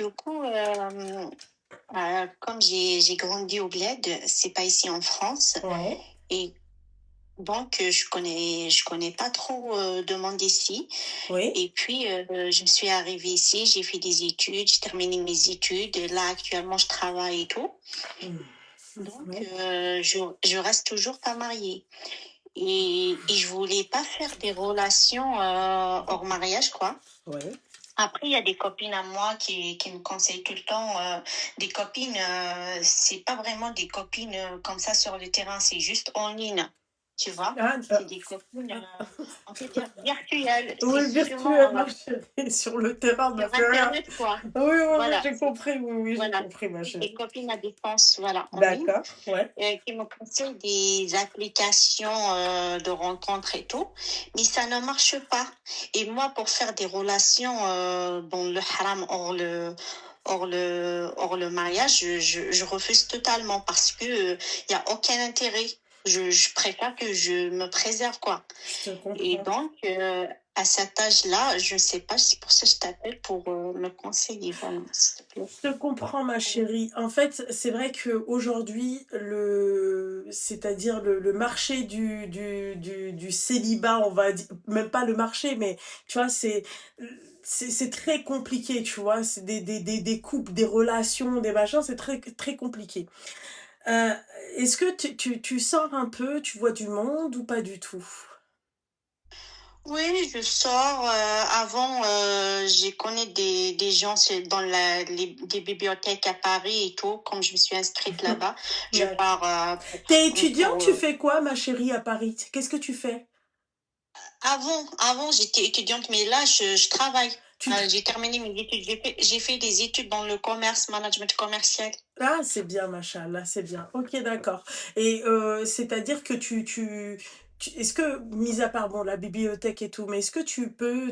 Du coup, comme j'ai grandi au bled, c'est pas ici en France, Ouais, et donc je connais pas trop de monde ici. oui. Et puis je me suis arrivée ici, j'ai fait des études, j'ai terminé mes études. Et là actuellement je travaille et tout. Hmm. Donc Ouais, je reste toujours pas mariée. Et je voulais pas faire des relations hors mariage, quoi. ouais. Après, il y a des copines à moi qui me conseillent tout le temps. Des copines, c'est pas vraiment des copines comme ça sur le terrain, c'est juste en ligne. Tu vois? Ah, C'est des copines, on peut dire virtuelles. C'est oui, sûrement virtuellement, chérie, sur le terrain, ma sur chérie. Internet, quoi. Oui, oui, oui, Voilà, j'ai compris, oui, oui, j'ai voilà. compris, ma Des chérie. copines à distance, voilà, en ligne, D'accord, ouais. qui me conseillent des applications de rencontres et tout, mais ça ne marche pas. Et moi, pour faire des relations dans le haram, hors le mariage, je refuse totalement parce que il y a aucun intérêt. Je préfère que je me préserve, quoi. Je te Et comprends. donc, à cet âge-là, je ne sais pas, c'est pour ça que je t'appelle pour me conseiller, voilà, s'il te plaît. Je te comprends, ma chérie. En fait, c'est vrai qu'aujourd'hui, c'est-à-dire le marché du célibat, on va dire, même pas le marché, mais tu vois, c'est très compliqué, tu vois. C'est des couples, des relations, des machins, c'est très, très compliqué. Euh, Est-ce que tu sors un peu, tu vois du monde ou pas du tout? Oui, je sors. Avant, j'ai connu des gens dans des bibliothèques à Paris et tout. Comme je me suis inscrite là-bas, je D'accord. pars T'es étudiante, pour, tu fais quoi, ma chérie, à Paris? Qu'est-ce que tu fais? avant, j'étais étudiante, mais là, je travaille. Tu tra- J'ai terminé mes études. J'ai fait des études dans le commerce, management commercial. Ah, c'est bien, machallah, c'est bien. Ok, d'accord. Et c'est-à-dire que est-ce que, mis à part bon, la bibliothèque et tout, mais est-ce que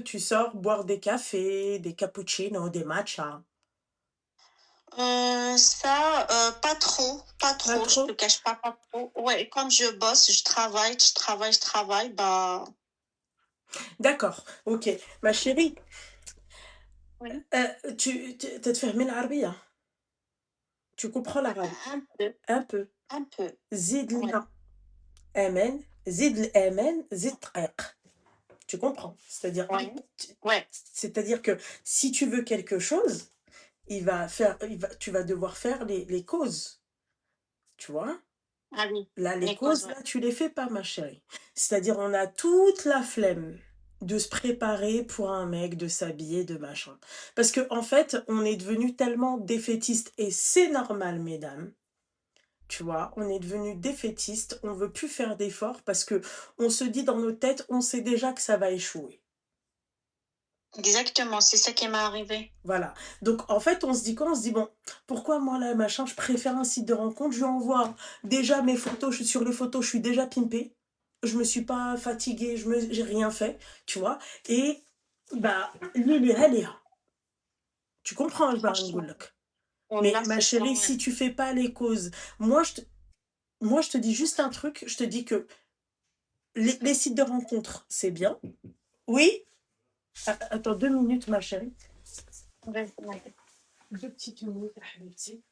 tu sors boire des cafés, des cappuccinos, des matchas? Ça, pas trop, pas Pas trop. Je te trop? cache pas, pas trop. Ouais, comme je bosse, je travaille, bah. D'accord, ok. Ma chérie, Oui, t'as te fait l'arabe, tu comprends l'arabe? un peu, Un peu. un peu. Zid Ouais. lna amen, zid l'amen, zid tqiq. Tu comprends? Ouais, ouais, C'est-à-dire que si tu veux quelque chose, tu vas devoir faire les causes, tu vois? ah oui, Là, les les causes, causes, ouais. là, tu les fais pas, ma chérie. C'est-à-dire, on a toute la flemme de se préparer pour un mec, de s'habiller, de machin. Parce que, en fait, on est devenu tellement défaitiste, et c'est normal, mesdames, tu vois, on est devenu défaitiste, on veut plus faire d'efforts parce que on se dit dans nos têtes, on sait déjà que ça va échouer. Exactement, c'est ça qui m'est arrivé. Voilà. Donc, en fait, on se dit quoi? On se dit, bon, pourquoi moi, là, machin, je préfère un site de rencontre, je lui envoie déjà mes photos, sur les photos, je suis déjà pimpée, je me suis pas fatiguée, j'ai rien fait, tu vois. Et, bah, lui, Haléa. Tu comprends, je Franchement, mais là, ma c'est ça, chérie, ouais. si tu fais pas les causes, moi, je te dis juste un truc, je te dis que les sites de rencontre, c'est bien. Oui? Attends 2 minutes, ma chérie. Ouais, ouais. 2 petites minutes, Habibti.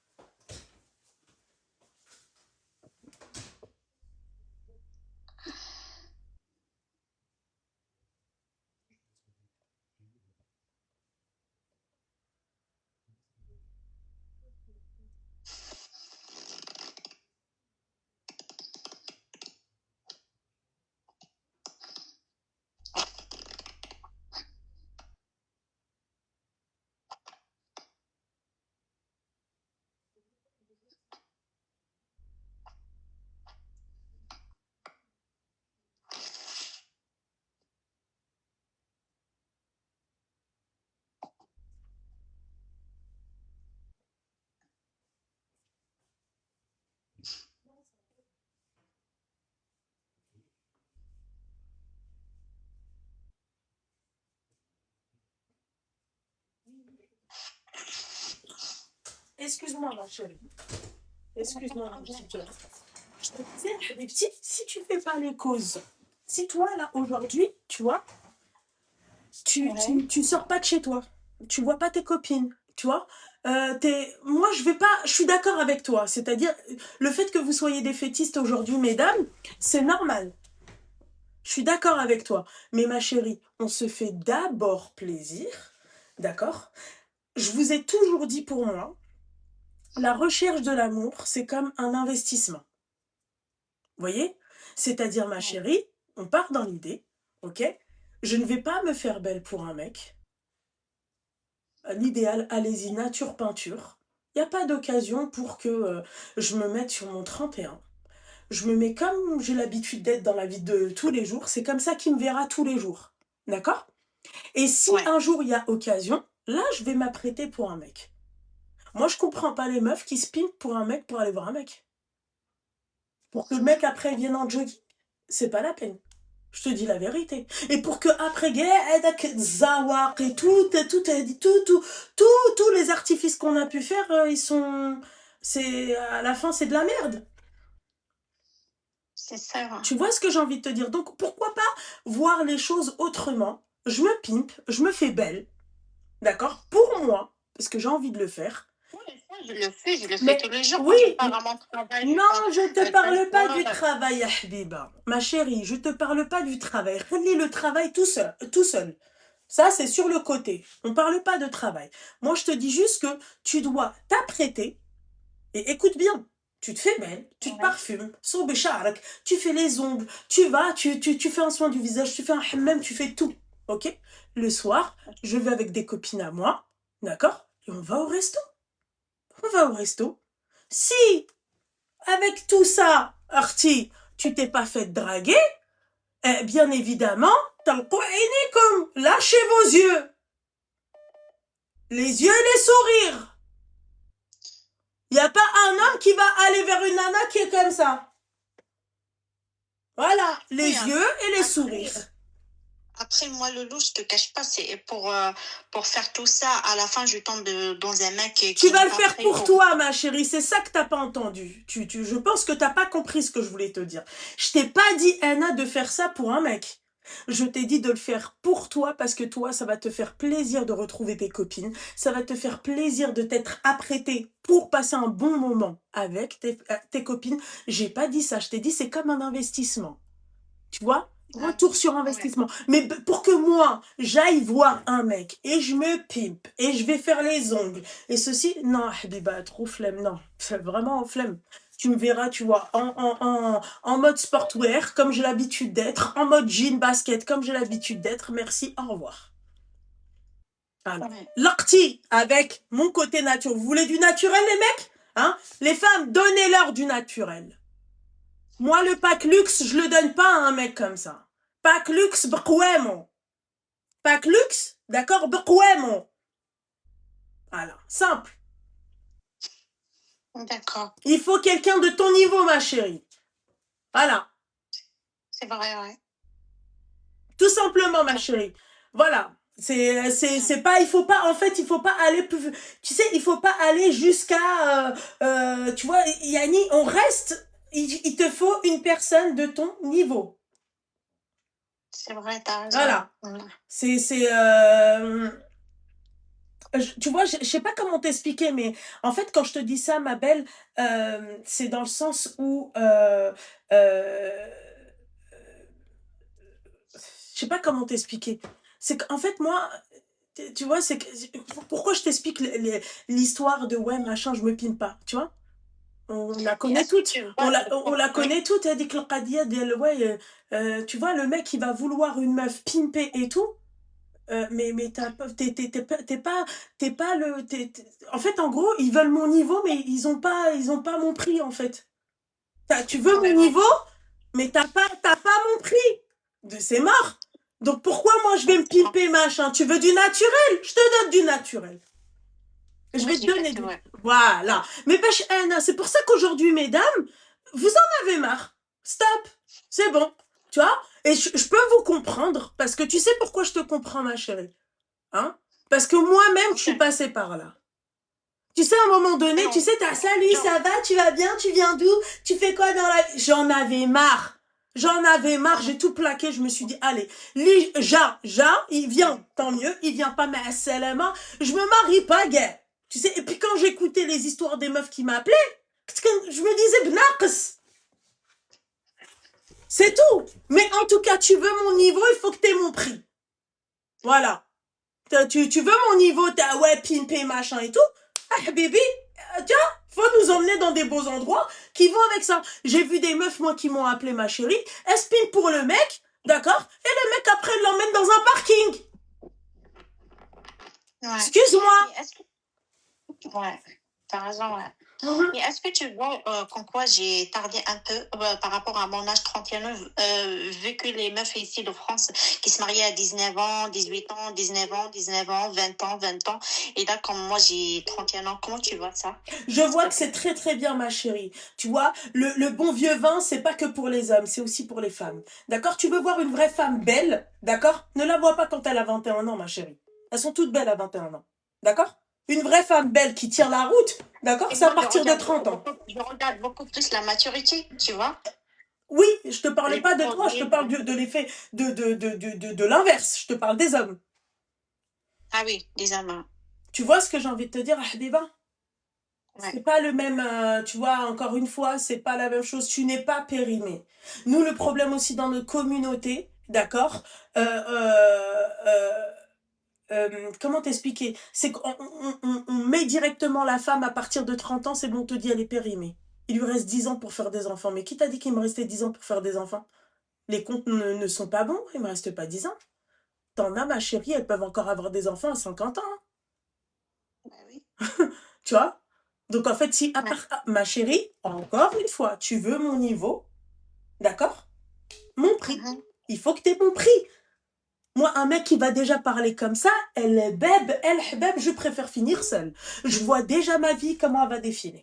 Excuse-moi, ma chérie. Excuse-moi, mon petit cœur. Je te disais, les petits, si tu fais pas les causes, si toi, là, aujourd'hui, tu vois, tu Ouais. sors pas de chez toi, tu vois pas tes copines, tu vois, Moi, je suis d'accord avec toi. C'est-à-dire, le fait que vous soyez défaitistes aujourd'hui, mesdames, c'est normal. Je suis d'accord avec toi. Mais ma chérie, on se fait d'abord plaisir. D'accord? Je vous ai toujours dit pour moi, la recherche de l'amour, c'est comme un investissement. Vous voyez? C'est-à-dire, ma Ouais. chérie, on part dans l'idée, ok? Je ne vais pas me faire belle pour un mec. L'idéal, allez-y, nature peinture. Il n'y a pas d'occasion pour que je me mette sur mon 31. Je me mets comme j'ai l'habitude d'être dans la vie de tous les jours. C'est comme ça qu'il me verra tous les jours. D'accord? Et si Ouais. un jour il y a occasion, là, je vais m'apprêter pour un mec. Moi, je comprends pas les meufs qui se pimpent pour un mec pour aller voir un mec. Pour que le mec après vienne en jogging, c'est pas la peine. Je te dis la vérité. Et pour que après Zawak et tous les artifices qu'on a pu faire, à la fin, c'est de la merde. C'est ça. Ouais. Tu vois ce que j'ai envie de te dire? Donc, pourquoi pas voir les choses autrement? Je me pimpe, je me fais belle, d'accord? Pour moi, parce que j'ai envie de le faire. Ouais, ça, je le fais Mais tous les jours oui, quand je pars à mon travail. non, je ne te Des parle pas fois, du travail, ya Habiba. Ma chérie, je te parle pas du travail. Relis le travail tout seul, tout seul. Ça, c'est sur le côté. On parle pas de travail. Moi, je te dis juste que tu dois t'apprêter. Et écoute bien, tu te fais belle, tu te ouais. parfumes, صوب شعرك, tu fais les ongles, tu vas, tu fais un soin du visage, tu fais un hammam, tu fais tout. Ok? Le soir, je vais avec des copines à moi, d'accord? Et on va au resto. On va au resto. Si avec tout ça, Arti, tu t'es pas fait draguer, bien évidemment, comme lâchez vos yeux. Les yeux et les sourires. Il n'y a pas un homme qui va aller vers une nana qui est comme ça. Voilà, les Oui, yeux et les après, sourires. après, moi, Loulou, je te cache pas, c'est pour faire tout ça, à la fin, je tombe dans un mec Tu qui vas n'est le pas faire prêt pour pour... toi, ma chérie. C'est ça que t'as pas entendu. Je pense que t'as pas compris ce que je voulais te dire. Je t'ai pas dit, Anna, de faire ça pour un mec. Je t'ai dit de le faire pour toi parce que toi, ça va te faire plaisir de retrouver tes copines. Ça va te faire plaisir de t'être apprêtée pour passer un bon moment avec tes copines. J'ai pas dit ça. Je t'ai dit, c'est comme un investissement. Tu vois? Retour sur Ouais. investissement. Mais pour que moi, j'aille voir un mec et je me pimpe et je vais faire les ongles et ceci, non, Habiba, trop flemme, non. C'est vraiment flemme. Tu me verras, tu vois, en mode sportwear, comme j'ai l'habitude d'être, en mode jean basket, comme j'ai l'habitude d'être. Merci, au revoir. Voilà. Ouais. L'ortie, avec mon côté nature. Vous voulez du naturel, les mecs? Hein? Les femmes, donnez-leur du naturel. Moi, le pack luxe, je le donne pas à un mec comme ça. Pack luxe, bqouemo. Pack luxe, d'accord, bqouemo. Voilà, simple. D'accord. Il faut quelqu'un de ton niveau, ma chérie. Voilà, C'est vrai, ouais. tout simplement, ma chérie. Voilà. C'est pas, il faut pas, en fait, il faut pas aller plus, tu sais, il faut pas aller jusqu'à, tu vois, Yanni, on reste, il te faut une personne de ton niveau. C'est vrai, t'as raison. Voilà. Ouais. C'est, tu vois, je sais pas comment t'expliquer, mais en fait, quand je te dis ça, ma belle, c'est dans le sens où, euh, je sais pas comment t'expliquer. C'est qu'en fait, moi, tu vois, c'est que, pourquoi je t'explique l'histoire de ouais, machin, je me pine pas, tu vois? On la Et connaît est-ce que toutes. tu On vois, la oui, connaît toutes. Elle dit que le qadia, ouais, tu vois, le mec, il va vouloir une meuf pimpée et tout. Mais t'es pas le. En fait, en gros, ils veulent mon niveau, mais ils ont pas mon prix, en fait. Tu veux mon ouais, ouais. niveau, mais t'as pas mon prix. C'est mort. Donc pourquoi moi je vais me pimper, machin? Tu veux du naturel? Je te donne du naturel. Je Oui, vais te donner du. ouais. Voilà. Mais Pêche Anna, c'est pour ça qu'aujourd'hui, mesdames, vous en avez marre. Stop. C'est bon. Tu vois? Et je peux vous comprendre, parce que tu sais pourquoi je te comprends, ma chérie. Hein? Parce que moi-même, je suis Ok. passée par là. Tu sais, à un moment donné, tu Non, sais, t'as salut, genre, ça va, tu vas bien, tu viens d'où? Tu fais quoi dans la vie? J'en avais marre. J'en avais marre, j'ai tout plaqué, je me suis dit, allez, il vient, tant mieux, il vient pas, mais salama, je me marie pas, gay. Tu sais, et puis quand j'écoutais les histoires des meufs qui m'appelaient, je me disais, bnaqs, c'est tout. Mais en tout cas, tu veux mon niveau, il faut que tu aies mon prix. Voilà. Tu veux mon niveau, t'as ouais, pimpé, machin et tout. Ah, baby, tiens, faut nous emmener dans des beaux endroits qui vont avec ça. J'ai vu des meufs, moi, qui m'ont appelé ma chérie. Elles spin pour le mec, d'accord? Et le mec, après, l'emmène dans un parking. Ouais. Excuse-moi. Mais est-ce que... Ouais, t'as raison, ouais. Mhm. Mais est-ce que tu vois qu'en quoi j'ai tardé un peu par rapport à mon âge 31 ans, vu que les meufs ici de France qui se mariaient à 19 ans, 18 ans, 19 ans, 19 ans, 20 ans, 20 ans, et là, comme moi j'ai 31 ans, comment tu vois ça? Je vois que c'est très très bien, ma chérie. Tu vois, le bon vieux vin, c'est pas que pour les hommes, c'est aussi pour les femmes. D'accord? Tu veux voir une vraie femme belle, d'accord? Ne la vois pas quand elle a 21 ans, ma chérie. Elles sont toutes belles à 21 ans. D'accord? Une vraie femme belle qui tire la route, d'accord? Et C'est à moi, partir de 30 ans. je regarde beaucoup plus la maturité, tu vois? Oui, je te parlais Les pas de toi, je te projets. parle de l'effet de l'inverse. Je te parle des hommes. Ah oui, des amants. Tu vois ce que j'ai envie de te dire, Habiba? C'est Ouais. pas le même, tu vois, encore une fois, c'est pas la même chose. Tu n'es pas périmé. Nous, le problème aussi dans notre communauté, d'accord, comment t'expliquer? C'est qu'on met directement la femme à partir de 30 ans, c'est bon, on te dit elle est périmée. Il lui reste 10 ans pour faire des enfants. Mais qui t'a dit qu'il me restait 10 ans pour faire des enfants? Les comptes ne sont pas bons, il me reste pas 10 ans. T'en as, ma chérie, elles peuvent encore avoir des enfants à 50 ans, hein. Bah oui. Tu vois? Donc en fait, si à Ouais. part, ma chérie, encore une fois, tu veux mon niveau, d'accord? Mon prix. Mhm. Il faut que tu aies mon prix. Moi, un mec qui va déjà parler comme ça, elle est beb, elle beb, je préfère finir seule. Je vois déjà ma vie, comment elle va défiler.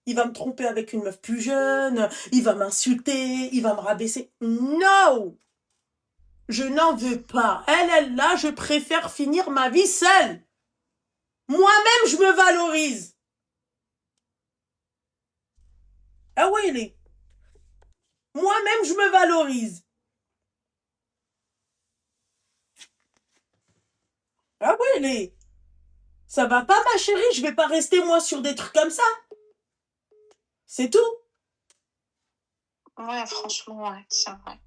Il va me tromper avec une meuf plus jeune, il va m'insulter, il va me rabaisser. No! Je n'en veux pas. Elle est là, je préfère finir ma vie seule. Moi-même, je me valorise. Ah ouais, il est. Moi-même, je me valorise. Ah ouais, il est. Ça va pas, ma chérie, je vais pas rester, moi, sur des trucs comme ça. C'est tout. Ouais, franchement, ouais, c'est vrai.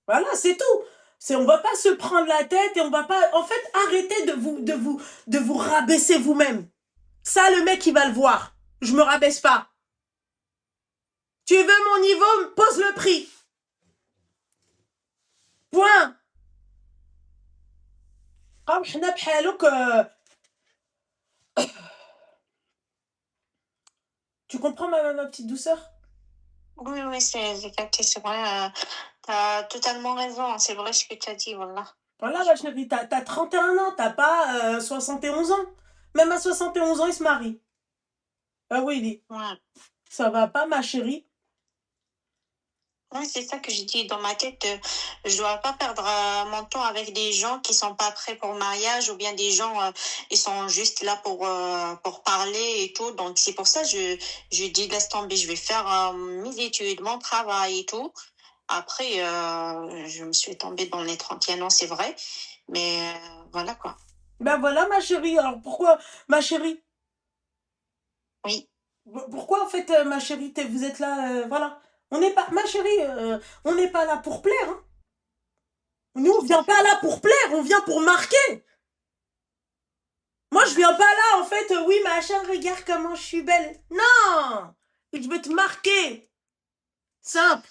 Voilà, c'est tout. On va pas se prendre la tête et on va pas. En fait, arrêtez de vous rabaisser vous-même. Ça, le mec, il va le voir. Je me rabaisse pas. Tu veux mon niveau, pose le prix. Point. Tu comprends ma petite douceur? Oui, oui, c'est capté, c'est vrai. T'as totalement raison, c'est vrai ce que tu as dit, voilà. Voilà, ma chérie, t'as 31 ans, t'as pas 71 ans. Même à 71 ans, il se marie. Ah oui, il dit. Ouais. Ça va pas, ma chérie? Oui, c'est ça que j'ai dit dans ma tête. Je dois pas perdre mon temps avec des gens qui sont pas prêts pour le mariage ou bien des gens ils sont juste là pour parler et tout. Donc c'est pour ça que je dis laisse tomber, je vais faire mes études, mon travail et tout. Après, je me suis tombée dans les 31 ans, c'est vrai. Mais voilà quoi. Ben voilà, ma chérie. Alors pourquoi, ma chérie? Oui. Pourquoi, en fait, ma chérie, vous êtes là, voilà. On n'est pas, ma chérie, on n'est pas là pour plaire, hein. Nous, on Tout à vient pas fait. là pour plaire, on vient pour marquer. Moi, je viens pas là, en fait, oui, machin, regarde comment je suis belle. Non! Je veux te marquer. Simple.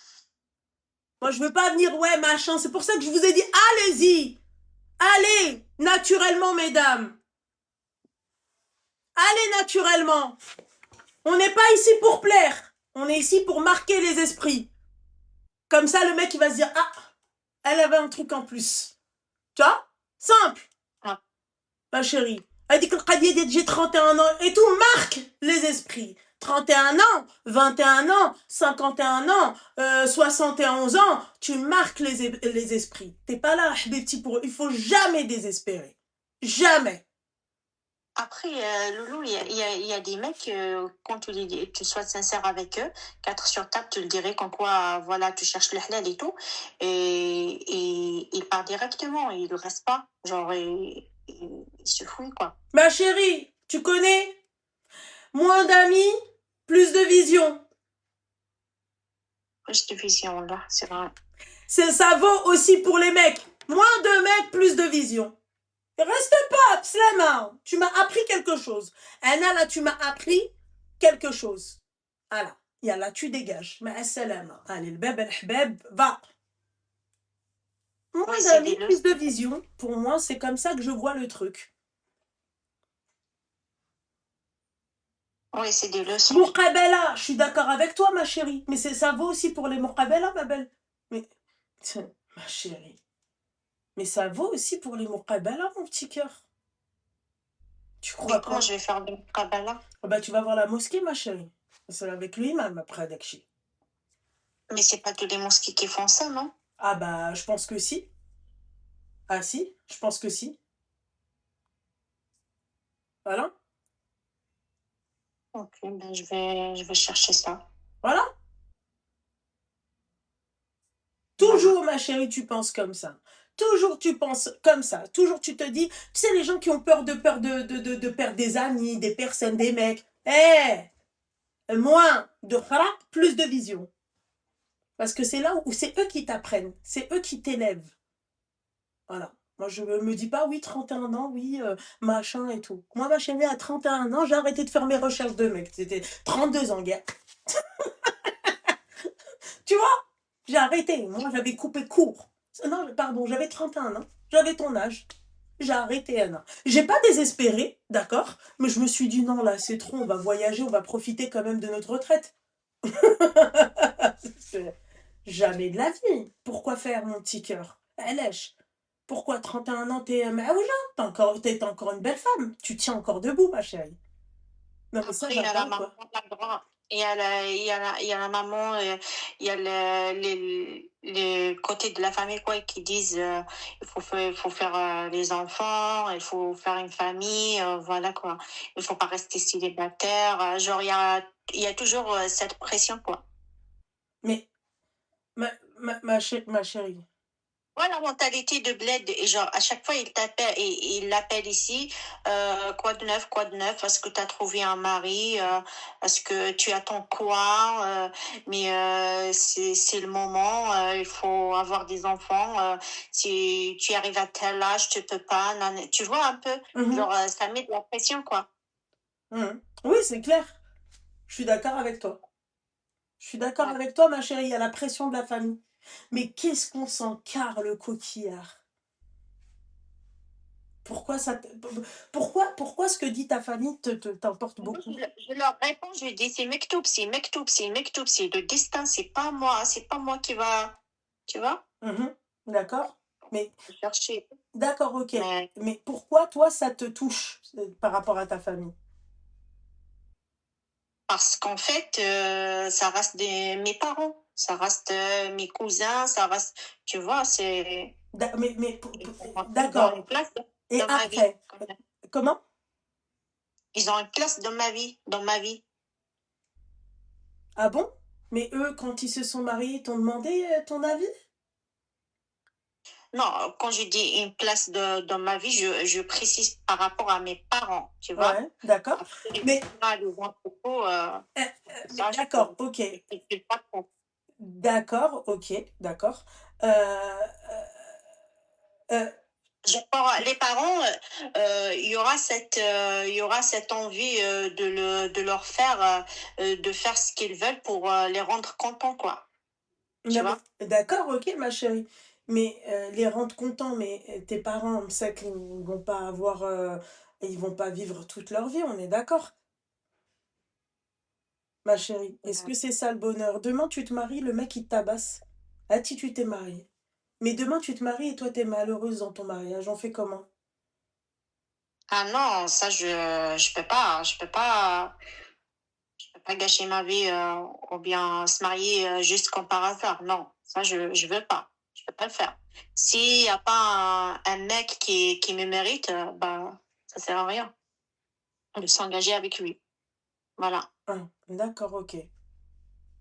Moi, je veux pas venir, ouais, machin. C'est pour ça que je vous ai dit, allez-y. Allez, naturellement, mesdames. Allez, naturellement. On n'est pas ici pour plaire. On est ici pour marquer les esprits. Comme ça, le mec, il va se dire, ah, elle avait un truc en plus. Tu vois? Simple, Ah. ma chérie. Elle dit que j'ai 31 ans et tout marque les esprits. 31 ans, 21 ans, 51 ans, 71 ans, tu marques les esprits. T'es pas là, des petits pour eux. Il faut jamais désespérer. Jamais. Après, Loulou, il y a des mecs, quand tu sois sincère avec eux, 4 sur table, tu le dirais qu'en quoi, voilà, tu cherches le halal et tout, et il part directement, il ne reste pas. Genre, il se fouille, quoi. Ma chérie, tu connais? Moins d'amis, plus de vision. Plus de vision, là, c'est vrai. Ça vaut aussi pour les mecs. Moins de mecs, plus de vision. Reste pas, Slema. Tu m'as appris quelque chose. Anna, là, tu m'as appris quelque chose. Voilà. Yalla, tu dégages. Mais assalam. Allez, le beb, el hbeb, va. Moins Oui, c'est d'amis, des plus leçons. de vision. Pour moi, c'est comme ça que je vois le truc. Oui, c'est des leçons. Muqabala, je suis d'accord avec toi, ma chérie. Mais ça vaut aussi pour les muqabala, ma belle. Mais, tiens, ma chérie. Mais ça vaut aussi pour les muqabala, mon petit cœur. Tu crois Mais comment quoi? je vais faire de Kabbalah? Ah bah, tu vas voir la mosquée, ma chérie. C'est avec l'imam après, Dakshi. Mais c'est pas tous les mosquées qui font ça, non? Ah bah, je pense que si. Ah si, je pense que si. Voilà. Ok, ben je vais chercher ça. Voilà. Voilà. Toujours, ma chérie, tu penses comme ça. Toujours, tu penses comme ça. Toujours, tu te dis, tu sais, les gens qui ont peur de perdre des amis, des personnes, des mecs. Moins de kharak, plus de vision. Parce que c'est là où c'est eux qui t'apprennent. C'est eux qui t'élèvent. Voilà. Moi, je me dis pas, oui, 31 ans, oui, machin et tout. Moi, ma chérie, à 31 ans, j'ai arrêté de faire mes recherches de mecs. C'était 32 ans, gars. Tu vois? J'ai arrêté. Moi, j'avais coupé court. Non, pardon, j'avais 31 ans. J'avais ton âge. J'ai arrêté, Anna. J'ai pas désespéré, d'accord? Mais je me suis dit, non, là, c'est trop. On va voyager, on va profiter quand même de notre retraite. Jamais de la vie. Pourquoi faire, mon petit cœur? Lèche. Pourquoi 31 ans, t'es t'es encore une belle femme. Tu tiens encore debout, ma chérie. Non, mais ça, Après, il y a la j'adore, maman, quoi. la grand, il y a la maman, il y a le côté de la famille, quoi, qui disent il faut faire les enfants, il faut faire une famille, voilà, quoi. Il faut pas rester célibataire. Genre, il y a toujours cette pression, quoi. Mais, ma chérie. Ouais, la mentalité de bled, et genre, à chaque fois, il t'appelle, et il l'appelle ici, quoi de neuf, est-ce que tu as trouvé un mari, est-ce que tu attends quoi, mais c'est le moment, il faut avoir des enfants, si tu arrives à tel âge, tu peux pas, tu vois un peu, Mhm, genre, ça met de la pression, quoi. mhm. Oui, c'est clair. Je suis d'accord avec toi. Je suis d'accord Ouais. avec toi, ma chérie. Il y a la pression de la famille. Mais qu'est-ce qu'on s'en carre le coquillard? Pourquoi ça pourquoi ce que dit ta famille t'importe Moi, beaucoup? je leur réponds, je dis, c'est Mektoub, c'est Mektoub, c'est Mektoub, c'est le destin, c'est pas moi qui va, tu vois, Mhm. D'accord? Mais chercher. d'accord, ok. Mais Mais pourquoi toi ça te touche par rapport à ta famille? parce qu'en fait, ça reste mes parents, ça reste mes cousins, ça reste, tu vois, ils ont une D'accord. place Et dans ma vie, après, quand même. comment? Ils ont une place dans ma vie. Ah bon? Mais eux, quand ils se sont mariés, t'ont demandé ton avis? Non, quand je dis une place dans ma vie, je précise par rapport à mes parents, tu vois. Ouais, d'accord. Après, les Mais cousins, les grands propos, ça, d'accord, ok. je calcule pas trop. D'accord, ok, d'accord. Euh, euh, Genre, les parents, il y aura cette envie de leur faire, de faire ce qu'ils veulent pour les rendre contents, quoi. Tu non, vois? mais d'accord, ok, ma chérie. Mais les rendre contents, mais tes parents, on sait qu'ils vont pas avoir, ils vont pas vivre toute leur vie, on est d'accord, ma chérie. Est-ce Mhm. que c'est ça le bonheur? Demain, tu te maries, le mec, il te tabasse. Ah, tu t'es mariée. Mais demain, tu te maries et toi, t'es malheureuse dans ton mariage. On fait comment? Ah non, ça, je peux pas gâcher ma vie ou bien se marier juste comme par hasard. Non, ça, je veux pas. Je peux pas le faire. S'il n'y a pas un mec qui me mérite, bah, ça sert à rien de s'engager avec lui. Voilà. Ah, d'accord, ok.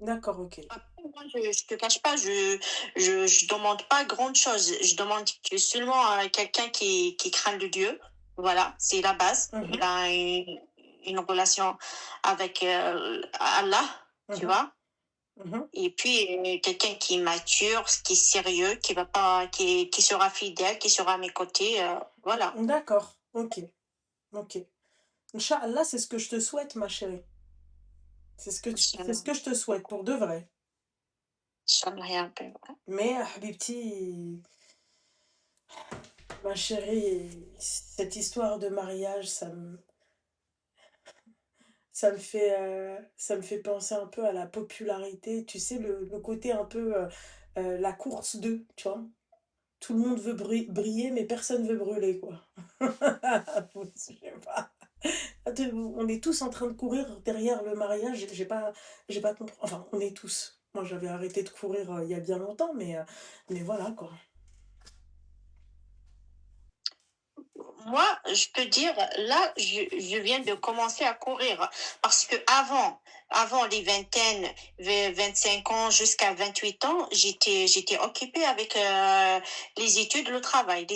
D'accord, ok. Après, moi, je te cache pas, je demande pas grande chose. Je demande que seulement à quelqu'un qui craint de Dieu. Voilà, c'est la base. Il Mhm, a une relation avec Allah, tu mhm, vois. mhm. Et puis, quelqu'un qui est mature, qui est sérieux, qui va pas, qui sera fidèle, qui sera à mes côtés, voilà. D'accord, ok, ok. Inch'Allah, c'est ce que je te souhaite, ma chérie. C'est ce Inch'Allah. que je te souhaite, pour de vrai. Inch'Allah, ya Rabbi, ouais. Mais, Habibti, ma chérie, cette histoire de mariage, ça me fait penser un peu à la popularité. Tu sais, le côté un peu la course d'eux, tu vois. Tout le monde veut briller, mais personne veut brûler, quoi. Je sais pas. On est tous en train de courir derrière le mariage. J'ai pas compris. Enfin, on est tous. Moi, j'avais arrêté de courir il y a bien longtemps, mais voilà, quoi. Moi, je peux dire, là, je viens de commencer à courir parce que avant les vingtaines, 25 ans jusqu'à 28 ans, j'étais occupée avec les études, le travail,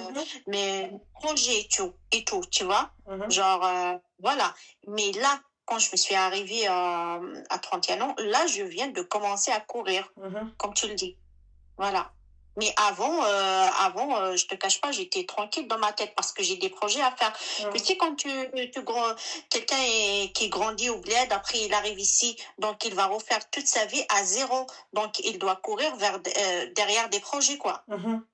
Mhm, mes projets et tout, tu vois. mhm, Genre, voilà. Mais là, quand je me suis arrivée à 31 ans, là, je viens de commencer à courir, mhm, comme tu le dis. Voilà. Mais je te cache pas, j'étais tranquille dans ma tête parce que j'ai des projets à faire. Tu mhm, sais, quand quelqu'un qui grandit au bled, après il arrive ici, donc il va refaire toute sa vie à zéro. Donc il doit courir derrière des projets, quoi. mhm,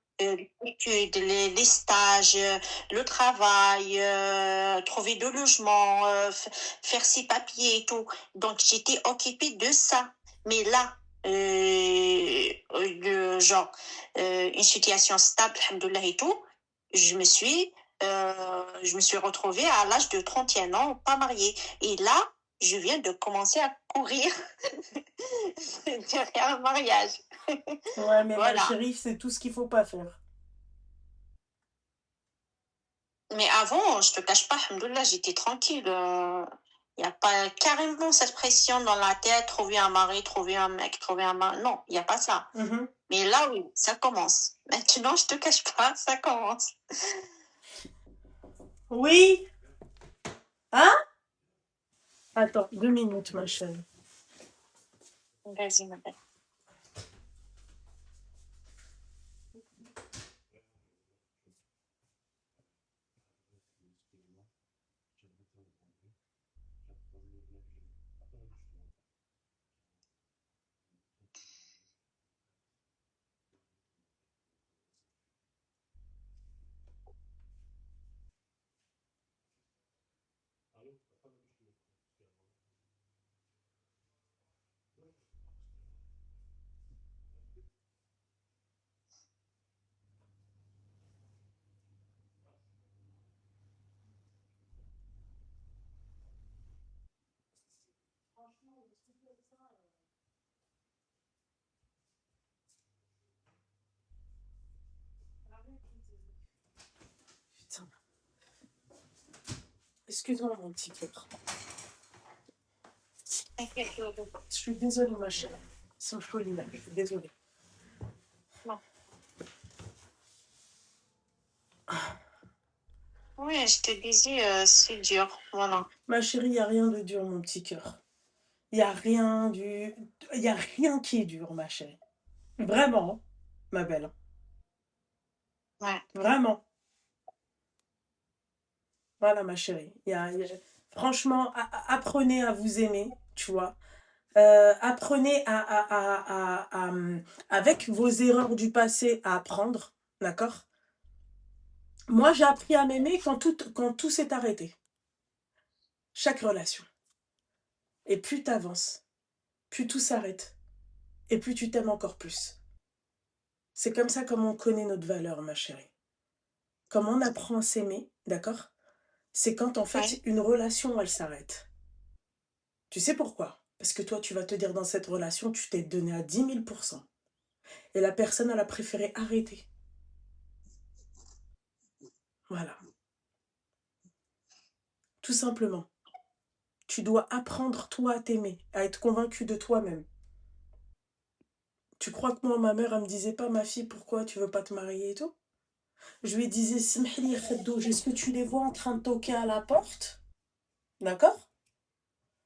L'étude, les stages, le travail, trouver de logement, faire ses papiers et tout. Donc j'étais occupée de ça. Mais là, genre, une situation stable, alhamdoulilah et tout, je me suis retrouvée à l'âge de 31 ans, pas mariée. Et là, je viens de commencer à courir derrière un mariage. ouais, mais ma Voilà. chérie, c'est tout ce qu'il faut pas faire. Mais avant, je te cache pas, alhamdoulilah, j'étais tranquille. Il n'y a pas carrément cette pression dans la tête, trouver un mari, trouver un mec, trouver un mari. Non, il n'y a pas ça. Mhm. Mais là, oui, ça commence. Maintenant, je te cache pas, ça commence. Oui, hein? Attends, 2 minutes, ma chérie. Vas-y, ma belle. Putain, excuse-moi, mon petit cœur. T'inquiète, Je suis désolée, ma chérie. Sans folie, là, je suis désolée. non. Oui, je te disais, c'est dur. Voilà. Ma chérie, il n'y a rien de dur, mon petit cœur. Il n'y a rien Il y a rien qui est dur, ma chérie. Vraiment, ma belle. Ouais. Vraiment. Voilà, ma chérie. Franchement, apprenez à vous aimer, tu vois. Apprenez avec vos erreurs du passé, à apprendre, d'accord? Moi, j'ai appris à m'aimer quand tout s'est arrêté. Chaque relation. Et plus t'avances, plus tout s'arrête. Et plus tu t'aimes encore plus. C'est comme ça comme on connaît notre valeur, ma chérie. Comme on apprend à s'aimer, d'accord? C'est quand en Ouais. fait une relation, elle s'arrête. Tu sais pourquoi? Parce que toi, tu vas te dire dans cette relation, tu t'es donné à 10 000%. Et la personne, elle a préféré arrêter. Voilà. Tout simplement. Tu dois apprendre, toi, à t'aimer, à être convaincu de toi-même. Tu crois que moi, ma mère, elle me disait pas, ma fille, pourquoi tu veux pas te marier et tout? Je lui disais, Smhli Khedouj, est-ce que tu les vois en train de toquer à la porte? D'accord?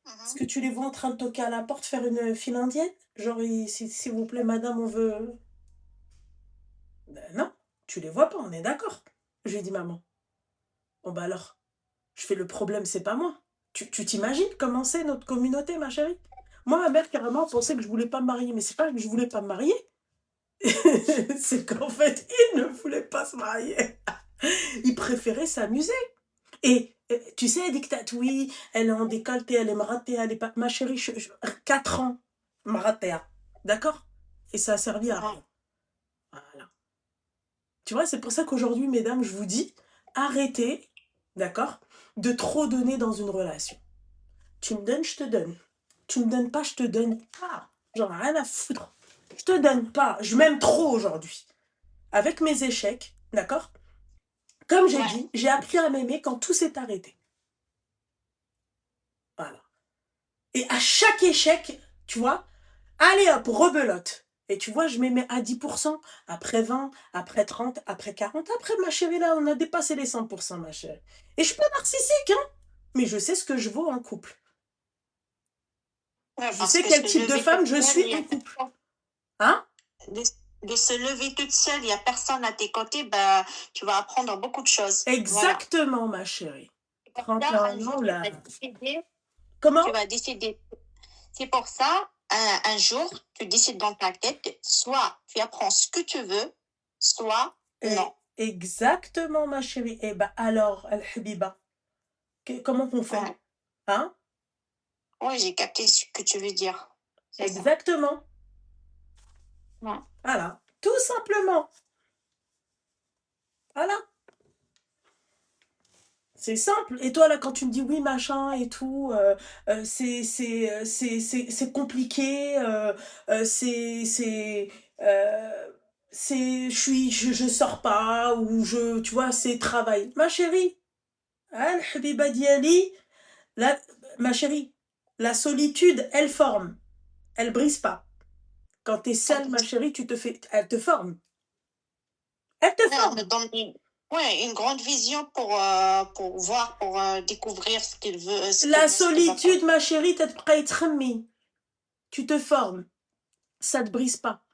Est-ce que Mhm. tu les vois en train de toquer à la porte, faire une file indienne? Genre, s'il vous plaît, madame, on veut. Ben non, tu les vois pas, on est d'accord. Je lui ai dit, maman, bon bah alors, je fais le problème, c'est pas moi. Tu t'imagines comment c'est notre communauté, ma chérie? Moi, ma mère, carrément, pensait que je voulais pas me marier, mais c'est pas que je voulais pas me marier. C'est qu'en fait, il ne voulait pas se marier. Il préférait s'amuser. Et tu sais, elle dit que oui, elle est en décolleté, elle est marathée, elle est pas. Ma chérie, 4 ans, marathée. D'accord? Et ça a servi à Ouais. rien. Voilà. Tu vois, c'est pour ça qu'aujourd'hui, mesdames, je vous dis, arrêtez, d'accord, de trop donner dans une relation. Tu me donnes, je te donne. Tu me donnes pas, je te donne pas. J'en ai rien à foutre. Je te donne pas. Je m'aime trop aujourd'hui. Avec mes échecs, d'accord? Comme j'ai Ouais. dit, j'ai appris à m'aimer quand tout s'est arrêté. Voilà. Et à chaque échec, tu vois, allez hop, rebelote. Et tu vois, je m'aimais à 10%, après 20, après 30, après 40. Après, ma chérie, là, on a dépassé les 100%, ma chérie. Et je suis pas narcissique, hein, mais je sais ce que je vaux en couple. Ouais, Je parce sais que quel se type de lever toute femme je seule, il suis y a en couple. personne. Hein? De, de se lever toute seule, il n'y a personne à tes côtés, bah, tu vas apprendre beaucoup de choses. Voilà. Exactement, ma chérie. C'est pour ça, 31 un jour, ans, tu là. vas décider, tu Comment? vas décider. C'est pour ça, un jour, tu décides dans ta tête, soit tu apprends ce que tu veux, soit non. Exactement, ma chérie. Eh ben alors, Al-Habiba, comment qu'on fait? Ouais. Hein? Ouais, j'ai capté ce que tu veux dire. C'est ça. Exactement. Ouais. Voilà. Tout simplement. Voilà. C'est simple. Et toi, là, quand tu me dis oui, machin et tout, c'est compliqué, euh, je sors pas, ou tu vois, c'est travail. Ma chérie, Al-Habiba Diali, la, ma chérie, la solitude, elle forme, elle brise pas. Quand t'es seule, ma chérie, elle te forme. Elle te Ouais, elle me forme. donne ouais, une grande vision pour voir, pour découvrir ce qu'il veut, ce qu'il La veut, ce qu'il va pas. solitude, ma chérie, t'es prête, tu te formes. Ça te brise pas.